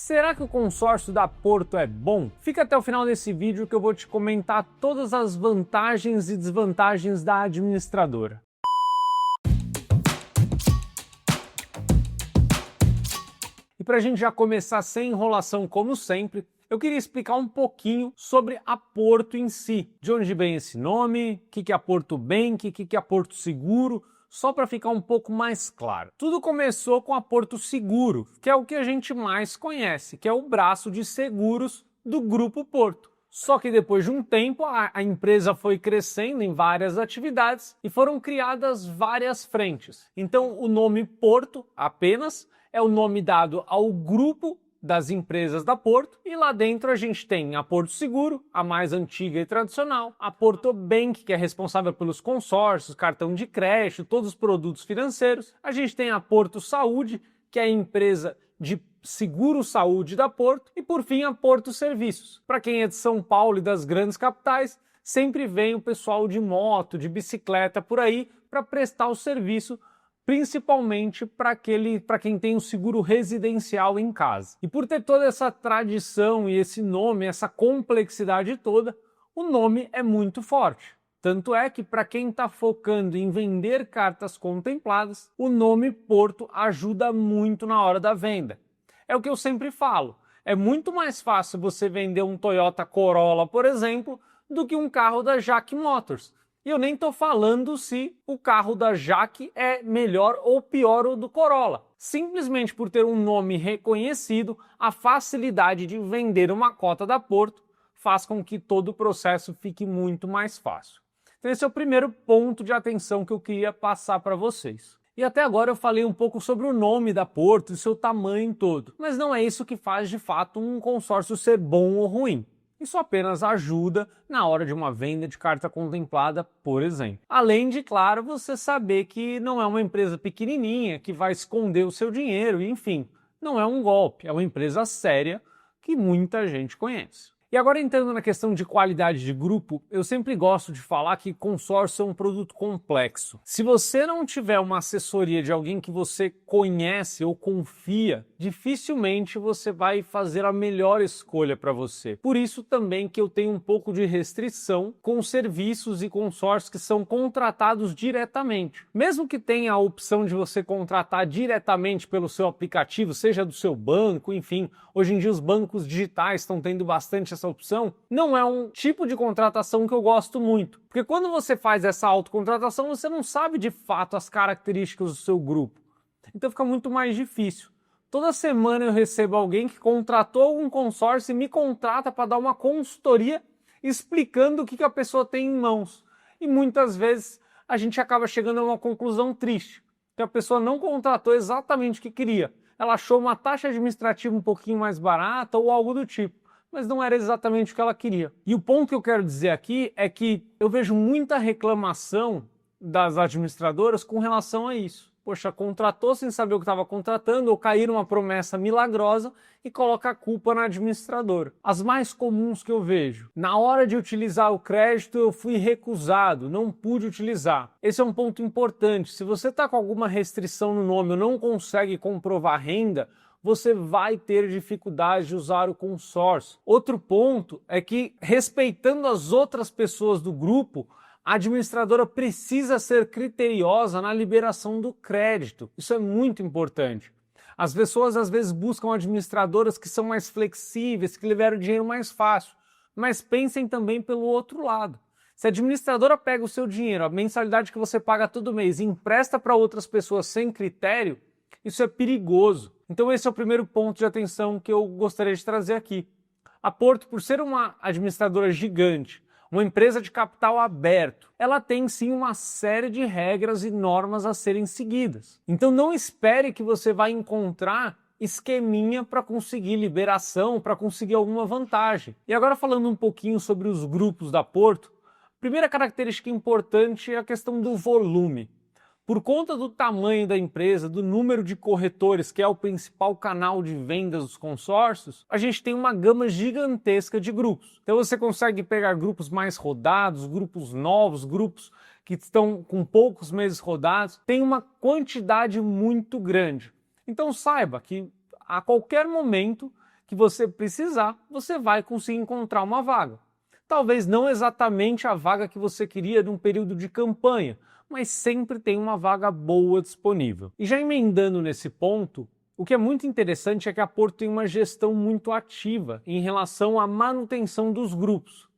Será que o consórcio da Porto é bom? Fica até o final desse vídeo que eu vou te comentar todas as vantagens e desvantagens da administradora. E para a gente já começar sem enrolação como sempre, eu queria explicar um pouquinho sobre a Porto em si. De onde vem esse nome, o que é a Porto Bank, o que é a Porto Seguro, só para ficar um pouco mais claro. Tudo começou com a Porto Seguro, que é o que a gente mais conhece, que é o braço de seguros do Grupo Porto. Só que depois de um tempo, a empresa foi crescendo em várias atividades e foram criadas várias frentes. Então o nome Porto apenas é o nome dado ao grupo das empresas da Porto, e lá dentro a gente tem a Porto Seguro, a mais antiga e tradicional, a Porto Bank, que é responsável pelos consórcios, cartão de crédito, todos os produtos financeiros. A gente tem a Porto Saúde, que é a empresa de seguro-saúde da Porto, e por fim a Porto Serviços. Para quem é de São Paulo e das grandes capitais, sempre vem o pessoal de moto, de bicicleta por aí para prestar o serviço, principalmente para quem tem um seguro residencial em casa. E por ter toda essa tradição e esse nome, essa complexidade toda, o nome é muito forte. Tanto é que para quem está focando em vender cartas contempladas, o nome Porto ajuda muito na hora da venda. É o que eu sempre falo, é muito mais fácil você vender um Toyota Corolla, por exemplo, do que um carro da JAC Motors. E eu nem estou falando se o carro da JAC é melhor ou pior o do Corolla. Simplesmente por ter um nome reconhecido, a facilidade de vender uma cota da Porto faz com que todo o processo fique muito mais fácil. Então esse é o primeiro ponto de atenção que eu queria passar para vocês. E até agora eu falei um pouco sobre o nome da Porto e seu tamanho todo, mas não é isso que faz de fato um consórcio ser bom ou ruim. Isso apenas ajuda na hora de uma venda de carta contemplada, por exemplo. Além de, claro, você saber que não é uma empresa pequenininha que vai esconder o seu dinheiro, e, enfim, não é um golpe, é uma empresa séria que muita gente conhece. E agora entrando na questão de qualidade de grupo, eu sempre gosto de falar que consórcio é um produto complexo. Se você não tiver uma assessoria de alguém que você conhece ou confia, dificilmente você vai fazer a melhor escolha para você. Por isso também que eu tenho um pouco de restrição com serviços e consórcios que são contratados diretamente. Mesmo que tenha a opção de você contratar diretamente pelo seu aplicativo, seja do seu banco, enfim, hoje em dia os bancos digitais estão tendo bastante essa opção, não é um tipo de contratação que eu gosto muito. Porque quando você faz essa autocontratação, você não sabe de fato as características do seu grupo. Então fica muito mais difícil. Toda semana eu recebo alguém que contratou um consórcio e me contrata para dar uma consultoria explicando o que a pessoa tem em mãos. E muitas vezes a gente acaba chegando a uma conclusão triste, que a pessoa não contratou exatamente o que queria. Ela achou uma taxa administrativa um pouquinho mais barata ou algo do tipo, mas não era exatamente o que ela queria. E o ponto que eu quero dizer aqui é que eu vejo muita reclamação das administradoras com relação a isso. Poxa, contratou sem saber o que estava contratando ou cair uma promessa milagrosa e coloca a culpa na administradora. As mais comuns que eu vejo: na hora de utilizar o crédito eu fui recusado, não pude utilizar. Esse é um ponto importante. Se você está com alguma restrição no nome ou não consegue comprovar renda, você vai ter dificuldade de usar o consórcio. Outro ponto é que, respeitando as outras pessoas do grupo, a administradora precisa ser criteriosa na liberação do crédito. Isso é muito importante. As pessoas às vezes buscam administradoras que são mais flexíveis, que liberam o dinheiro mais fácil, mas pensem também pelo outro lado. Se a administradora pega o seu dinheiro, a mensalidade que você paga todo mês, e empresta para outras pessoas sem critério, isso é perigoso. Então esse é o primeiro ponto de atenção que eu gostaria de trazer aqui. A Porto, por ser uma administradora gigante, uma empresa de capital aberto, ela tem sim uma série de regras e normas a serem seguidas. Então não espere que você vai encontrar esqueminha para conseguir liberação, para conseguir alguma vantagem. E agora falando um pouquinho sobre os grupos da Porto, a primeira característica importante é a questão do volume. Por conta do tamanho da empresa, do número de corretores, que é o principal canal de vendas dos consórcios, a gente tem uma gama gigantesca de grupos. Então você consegue pegar grupos mais rodados, grupos novos, grupos que estão com poucos meses rodados. Tem uma quantidade muito grande. Então saiba que a qualquer momento que você precisar, você vai conseguir encontrar uma vaga. Talvez não exatamente a vaga que você queria num período de campanha, mas sempre tem uma vaga boa disponível. E já emendando nesse ponto, o que é muito interessante é que a Porto tem uma gestão muito ativa em relação à manutenção dos grupos.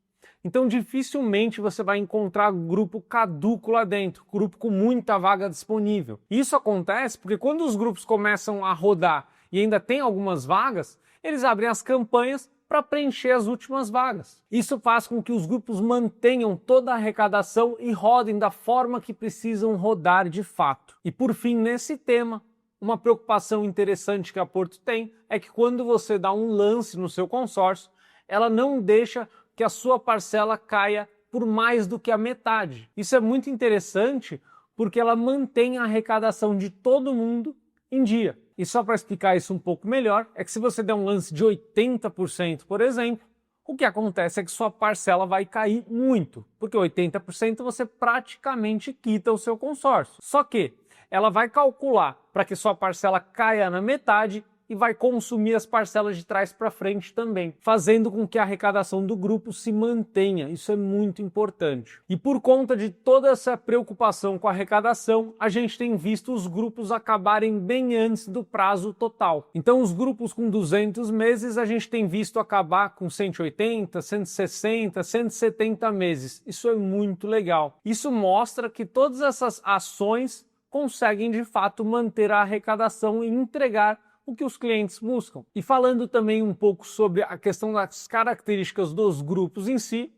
Então dificilmente você vai encontrar grupo caduco lá dentro, grupo com muita vaga disponível. Isso acontece porque quando os grupos começam a rodar e ainda tem algumas vagas, eles abrem as campanhas para preencher as últimas vagas. Isso faz com que os grupos mantenham toda a arrecadação e rodem da forma que precisam rodar de fato. E por fim, nesse tema, uma preocupação interessante que a Porto tem é que quando você dá um lance no seu consórcio, ela não deixa que a sua parcela caia por mais do que a metade. Isso é muito interessante porque ela mantém a arrecadação de todo mundo em dia. E só para explicar isso um pouco melhor, é que se você der um lance de 80%, por exemplo, o que acontece é que sua parcela vai cair muito, porque 80% você praticamente quita o seu consórcio. Só que ela vai calcular para que sua parcela caia na metade e vai consumir as parcelas de trás para frente também, fazendo com que a arrecadação do grupo se mantenha. Isso é muito importante. E por conta de toda essa preocupação com a arrecadação, a gente tem visto os grupos acabarem bem antes do prazo total. Então os grupos com 200 meses a gente tem visto acabar com 180, 160, 170 meses. Isso é muito legal. Isso mostra que todas essas ações conseguem de fato manter a arrecadação e entregar o que os clientes buscam. E falando também um pouco sobre a questão das características dos grupos em si,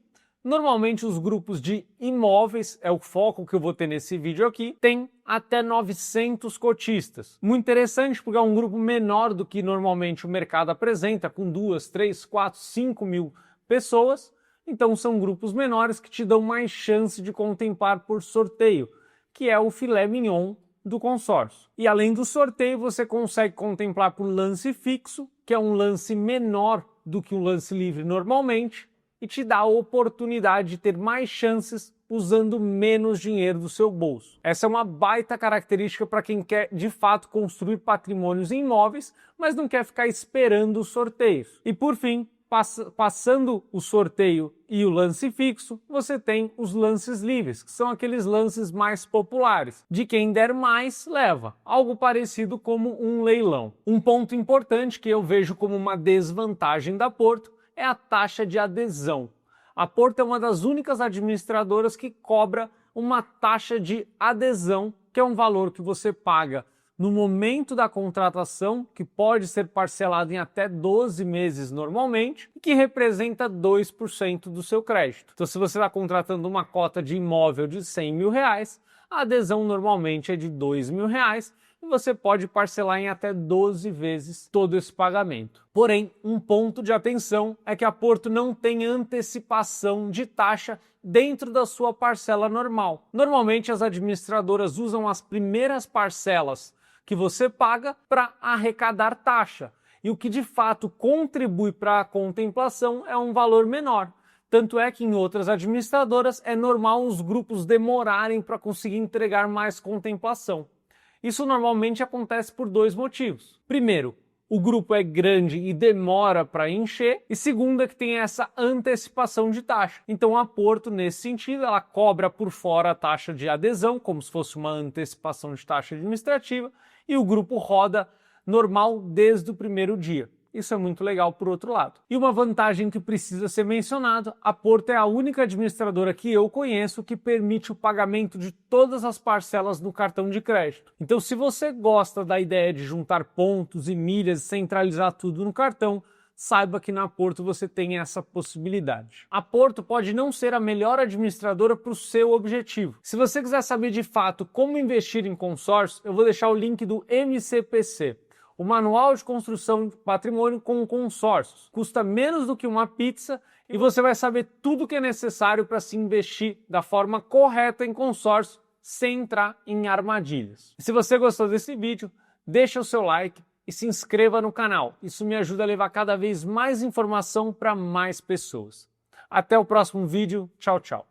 normalmente os grupos de imóveis, é o foco que eu vou ter nesse vídeo aqui, tem até 900 cotistas. Muito interessante porque é um grupo menor do que normalmente o mercado apresenta, com 2, 3, 4, 5 mil pessoas, então são grupos menores que te dão mais chance de contemplar por sorteio, que é o filé mignon do consórcio. E além do sorteio, você consegue contemplar por lance fixo, que é um lance menor do que um lance livre normalmente, e te dá a oportunidade de ter mais chances usando menos dinheiro do seu bolso. Essa é uma baita característica para quem quer de fato construir patrimônios em imóveis, mas não quer ficar esperando os sorteios. E por fim, passando o sorteio e o lance fixo, você tem os lances livres, que são aqueles lances mais populares. De quem der mais, leva. Algo parecido como um leilão. Um ponto importante que eu vejo como uma desvantagem da Porto é a taxa de adesão. A Porto é uma das únicas administradoras que cobra uma taxa de adesão, que é um valor que você paga no momento da contratação, que pode ser parcelado em até 12 meses normalmente, e que representa 2% do seu crédito. Então, se você está contratando uma cota de imóvel de 100 mil reais, a adesão normalmente é de 2 mil reais, e você pode parcelar em até 12 vezes todo esse pagamento. Porém, um ponto de atenção é que a Porto não tem antecipação de taxa dentro da sua parcela normal. Normalmente, as administradoras usam as primeiras parcelas que você paga para arrecadar taxa. E o que de fato contribui para a contemplação é um valor menor. Tanto é que em outras administradoras é normal os grupos demorarem para conseguir entregar mais contemplação. Isso normalmente acontece por dois motivos. Primeiro, o grupo é grande e demora para encher, e segundo é que tem essa antecipação de taxa. Então a Porto, nesse sentido, ela cobra por fora a taxa de adesão, como se fosse uma antecipação de taxa administrativa, e o grupo roda normal desde o primeiro dia. Isso é muito legal por outro lado. E uma vantagem que precisa ser mencionada, a Porto é a única administradora que eu conheço que permite o pagamento de todas as parcelas no cartão de crédito. Então, se você gosta da ideia de juntar pontos e milhas e centralizar tudo no cartão, saiba que na Porto você tem essa possibilidade. A Porto pode não ser a melhor administradora para o seu objetivo. Se você quiser saber de fato como investir em consórcio, eu vou deixar o link do MCPC. O Manual de Construção de Patrimônio com Consórcios. Custa menos do que uma pizza e você vai saber tudo o que é necessário para se investir da forma correta em consórcio sem entrar em armadilhas. Se você gostou desse vídeo, deixa o seu like e se inscreva no canal. Isso me ajuda a levar cada vez mais informação para mais pessoas. Até o próximo vídeo. Tchau, tchau.